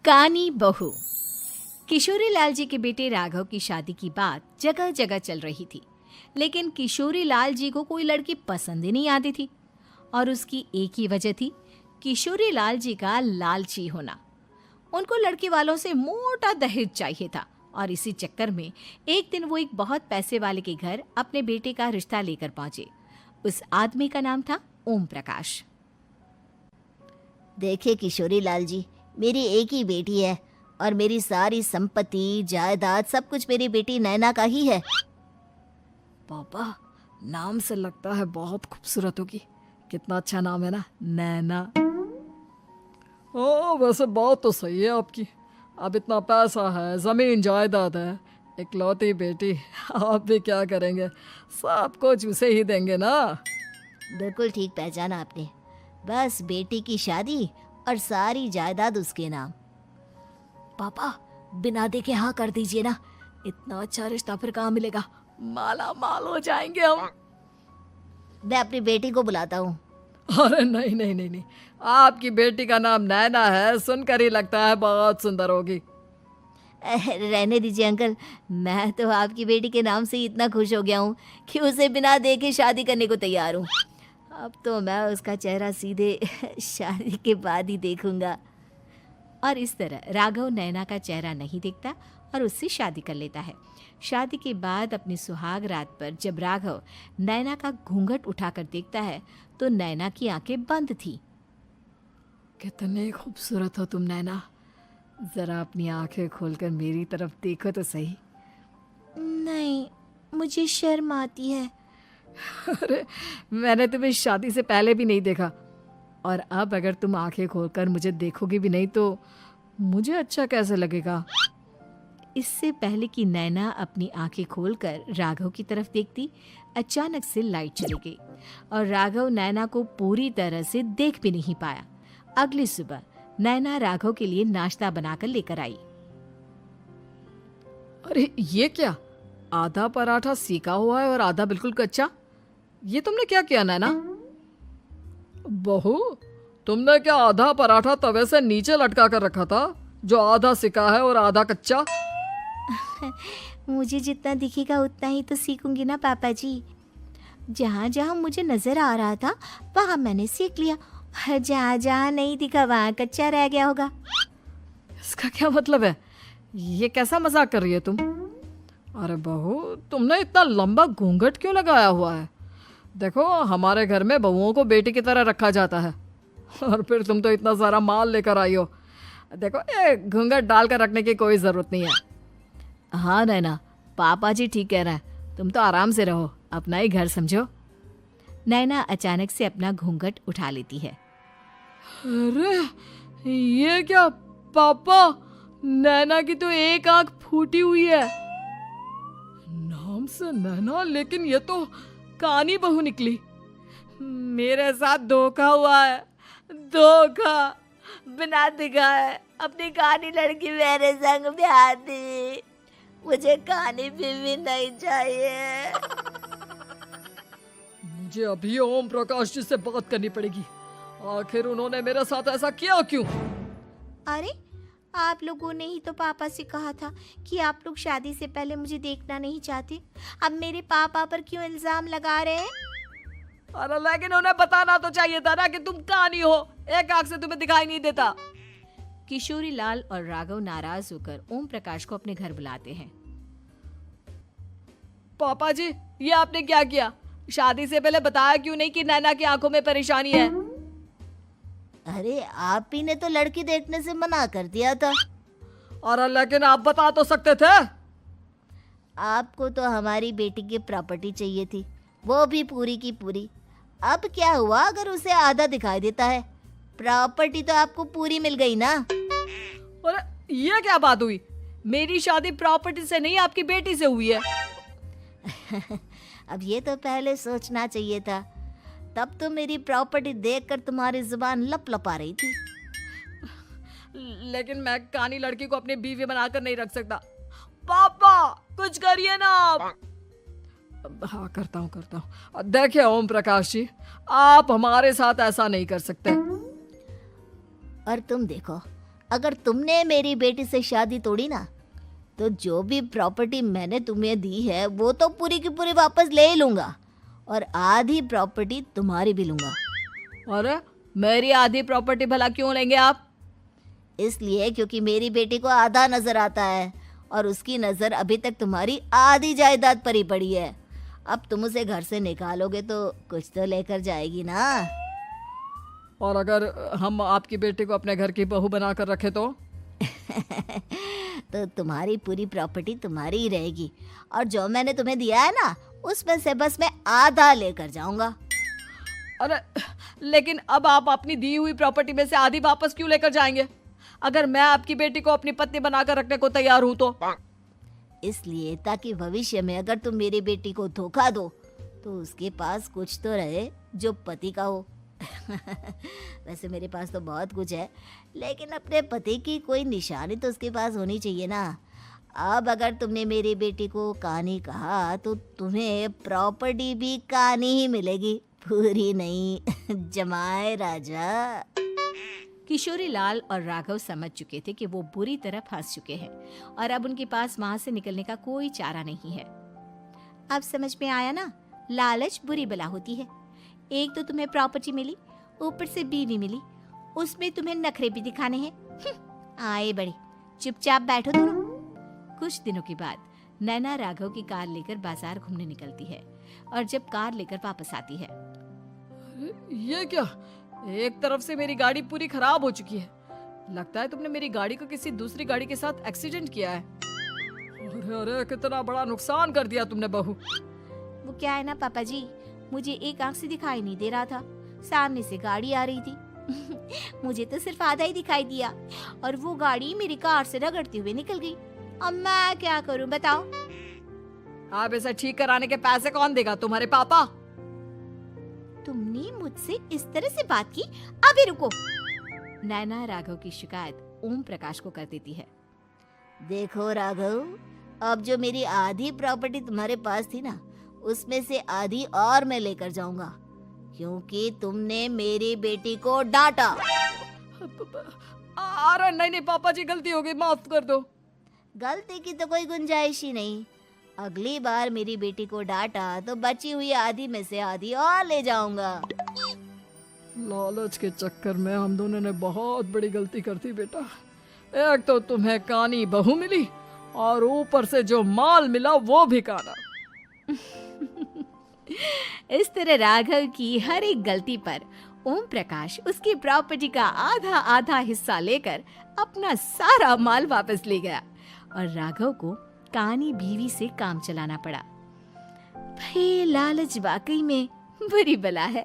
कानी बहू। किशोरी लाल जी के बेटे राघव की शादी की बात जगह जगह चल रही थी, लेकिन किशोरी लाल जी को कोई लड़की पसंद ही नहीं आती थी। और उसकी एक ही वजह थी, किशोरी लाल जी का लालची होना। उनको लड़की वालों से मोटा दहेज चाहिए था और इसी चक्कर में एक दिन वो एक बहुत पैसे वाले के घर अपने बेटे का रिश्ता लेकर पहुंचे। उस आदमी का नाम था ओम प्रकाश। देखिए किशोरी लाल जी, मेरी एक ही बेटी है और मेरी सारी संपत्ति जायदाद सब कुछ मेरी बेटी नैना का ही है। पापा, नाम से लगता है बहुत खूबसूरत होगी। कितना अच्छा नाम है ना, नैना। ओ, वैसे बात तो सही है आपकी। अब इतना पैसा है, जमीन जायदाद है, इकलौती बेटी, आप भी क्या करेंगे? सब कुछ उसे ही देंगे ना। बिल्कुल ठीक पहचाना आपने। बस बेटी की शादी और सारी जायदाद उसके नाम। पापा, बिना देखे हाँ कर दीजिए ना। इतना अच्छा रिश्ता फिर कहाँ मिलेगा? माला माल हो जाएंगे हम। मैं अपनी बेटी को बुलाता हूँ। अरे नहीं नहीं नहीं नहीं, आपकी बेटी का नाम नैना है, सुनकर ही लगता है बहुत सुंदर होगी। रहने दीजिए अंकल, मैं तो आपकी बेटी के नाम से ही इतना खुश हो गया हूँ कि उसे बिना देखे शादी करने को तैयार हूँ। अब तो मैं उसका चेहरा सीधे शादी के बाद ही देखूंगा। और इस तरह राघव नैना का चेहरा नहीं देखता और उससे शादी कर लेता है। शादी के बाद अपनी सुहाग रात पर जब राघव नैना का घूंघट उठाकर देखता है तो नैना की आंखें बंद थी। कितनी खूबसूरत हो तुम नैना, जरा अपनी आंखें खोलकर मेरी तरफ देखो तो सही। नहीं, मुझे शर्म आती है। अरे, मैंने तुम्हें शादी से पहले भी नहीं देखा, और अब अगर तुम आंखें खोलकर मुझे देखोगी भी नहीं तो मुझे अच्छा कैसे लगेगा? इससे पहले कि नैना अपनी आंखें खोलकर राघव की तरफ देखती, अचानक से लाइट चली गई और राघव नैना को पूरी तरह से देख भी नहीं पाया। अगली सुबह नैना राघव के लिए नाश्ता बनाकर लेकर आई। अरे ये क्या, आधा पराठा सीका हुआ है और आधा बिल्कुल कच्चा। ये तुमने क्या किया नैना? बहू, तुमने क्या आधा पराठा तवे से नीचे लटका कर रखा था, जो आधा सिका है और आधा कच्चा? मुझे जितना दिखेगा उतना ही तो सीखूंगी ना पापा जी। जहाँ जहाँ मुझे नजर आ रहा था वहाँ मैंने सीख लिया, जहाँ जहाँ नहीं दिखा वहाँ कच्चा रह गया होगा। इसका क्या मतलब है? ये कैसा मजाक कर रही है तुम? अरे बहू, तुमने इतना लंबा घूंघट क्यों लगाया हुआ है? देखो, हमारे घर में बहुओं को बेटी की तरह रखा जाता है, और फिर तुम तो इतना सारा माल लेकर आई हो। देखो, ये घूंघट डालकर रखने की कोई ज़रूरत नहीं है। हाँ नैना, पापा जी ठीक कह रहे हैं, तुम तो आराम से रहो, अपना ही घर समझो। नैना अचानक से अपना घूंघट उठा लेती है। अरे ये क्या पापा, नैना की तो एक आंख फूटी हुई है। नाम से नैना, लेकिन ये तो कानी बहू निकली। मेरे साथ धोखा हुआ है, धोखा। बिना दिखाए अपनी कानी लड़की मेरे संग ब्याह दी। मुझे कानी बीवी नहीं चाहिए। मुझे अभी ओम प्रकाश जी से बात करनी पड़ेगी। आखिर उन्होंने मेरे साथ ऐसा किया क्यों? अरे, आप लोगों ने ही तो पापा से कहा था कि आप लोग शादी से पहले मुझे देखना नहीं चाहते। अब मेरे पापा पर क्यों इल्जाम लगा रहे हैं? अरे लेकिन उन्हें बताना तो चाहिए था ना कि तुम कानी हो, एक आंख से तुम्हें दिखाई नहीं देता। किशोरी लाल और राघव नाराज होकर ओम प्रकाश को अपने घर बुलाते हैं। पापा जी, ये आपने क्या किया? शादी से पहले बताया क्यों नहीं कि नैना की आंखों में परेशानी है? अरे, आप ही ने तो लड़की देखने से मना कर दिया था। और लेकिन आप बता तो सकते थे। आपको तो हमारी बेटी की प्रॉपर्टी चाहिए थी, वो भी पूरी की पूरी। अब क्या हुआ अगर उसे आधा दिखाई देता है? प्रॉपर्टी तो आपको पूरी मिल गई ना। अरे ये क्या बात हुई? मेरी शादी प्रॉपर्टी से नहीं, आपकी बेटी से हुई है। अब ये तो पहले सोचना चाहिए था, तब तो मेरी प्रॉपर्टी देखकर तुम्हारी जुबान लप लप आ रही थी। लेकिन मैं कानी लड़की को अपनी बीवी बनाकर नहीं रख सकता। पापा, कुछ करिए ना आप। हाँ, करता हूँ। देखिए ओम प्रकाश जी, आप हमारे साथ ऐसा नहीं कर सकते। और तुम देखो, अगर तुमने मेरी बेटी से शादी तोड़ी ना, तो जो भी प्रॉपर्टी मैंने तुम्हें दी है वो तो पूरी की पूरी वापस ले ही लूँगा, और आधी प्रॉपर्टी तुम्हारी भी लूँगा। अरे मेरी आधी प्रॉपर्टी भला क्यों लेंगे आप? इसलिए क्योंकि मेरी बेटी को आधा नजर आता है और उसकी नज़र अभी तक तुम्हारी आधी जायदाद पर ही पड़ी है। अब तुम उसे घर से निकालोगे तो कुछ तो लेकर जाएगी ना। और अगर हम आपकी बेटी को अपने घर की बहू बना कर रखे तो? तो तुम्हारी पूरी प्रॉपर्टी तुम्हारी ही रहेगी, और जो मैंने तुम्हें दिया है ना, उसमें से बस मैं आधा लेकर जाऊंगा। अरे लेकिन अब आप अपनी दी हुई प्रॉपर्टी में से आधी वापस क्यों लेकर जाएंगे? अगर मैं आपकी बेटी को अपनी पत्नी बनाकर रखने को तैयार हूं तो? इसलिए ताकि भविष्य में अगर तुम मेरी बेटी को धोखा दो तो उसके पास कुछ तो रहे जो पति का हो। वैसे मेरे पास तो बहुत कुछ है, लेकिन अपने पति की कोई निशानी तो उसके पास होनी चाहिए ना। अब अगर तुमने मेरी बेटी को कानी कहा तो तुम्हें प्रॉपर्टी भी कानी ही मिलेगी, पूरी नहीं। जमाए राजा। किशोरी लाल और राघव समझ चुके थे कि वो बुरी तरह फंस चुके हैं और अब उनके पास वहां से निकलने का कोई चारा नहीं है। अब समझ में आया ना, लालच बुरी बला होती है। एक तो तुम्हें प्रॉपर्टी मिली, ऊपर से बीवी मिली, उसमें तुम्हें नखरे भी दिखाने हैं। आए बड़े, चुपचाप बैठो दोनों। कुछ दिनों के बाद नैना राघव की कार लेकर बाजार घूमने निकलती है और जब कार लेकर वापस आती है, ये क्या? एक तरफ से मेरी गाड़ी पूरी खराब हो चुकी है। लगता है तुमने मेरी गाड़ी को किसी दूसरी गाड़ी के साथ एक्सीडेंट किया है। अरे अरे कितना बड़ा नुकसान कर दिया तुमने बहू। वो क्या है ना पापा जी, मुझे एक आंख से दिखाई नहीं दे रहा था, सामने से गाड़ी आ रही थी। मुझे तो सिर्फ आधा ही दिखाई दिया और वो गाड़ी मेरी कार से रगड़ते हुए निकल गई। अब मैं क्या करूं बताओ? आप इसे ठीक कराने के पैसे कौन देगा? तुम्हारे पापा? तुमने मुझसे इस तरह से बात की? अभी रुको। नैना राघव की शिकायत ओम प्रकाश को कर देती है। देखो राघव, अब जो मेरी आधी प्रॉपर्टी तुम्हारे पास थी ना, उसमें से आधी और मैं लेकर जाऊंगा, क्योंकि तुमने मेरी बेटी को डांटा। अरे नहीं नहीं पापा जी, गलती हो गई, माफ कर दो। गलती की तो कोई गुंजाइश ही नहीं। अगली बार मेरी बेटी को डांटा तो बची हुई आधी में से आधी और ले जाऊंगा। लालच के चक्कर में हम दोनों ने बहुत बड़ी गलती कर दी बेटा। एक तो तुम्हें कानी बहू मिली और ऊपर से जो माल मिला वो भी काना। इस तरह राघव की हर एक गलती पर ओम प्रकाश उसकी प्रॉपर्टी का आधा आधा हिस्सा लेकर अपना सारा माल वापस ले गया और राघव को कानी बीवी से काम चलाना पड़ा। भाई लालच वाकई में बुरी बला है।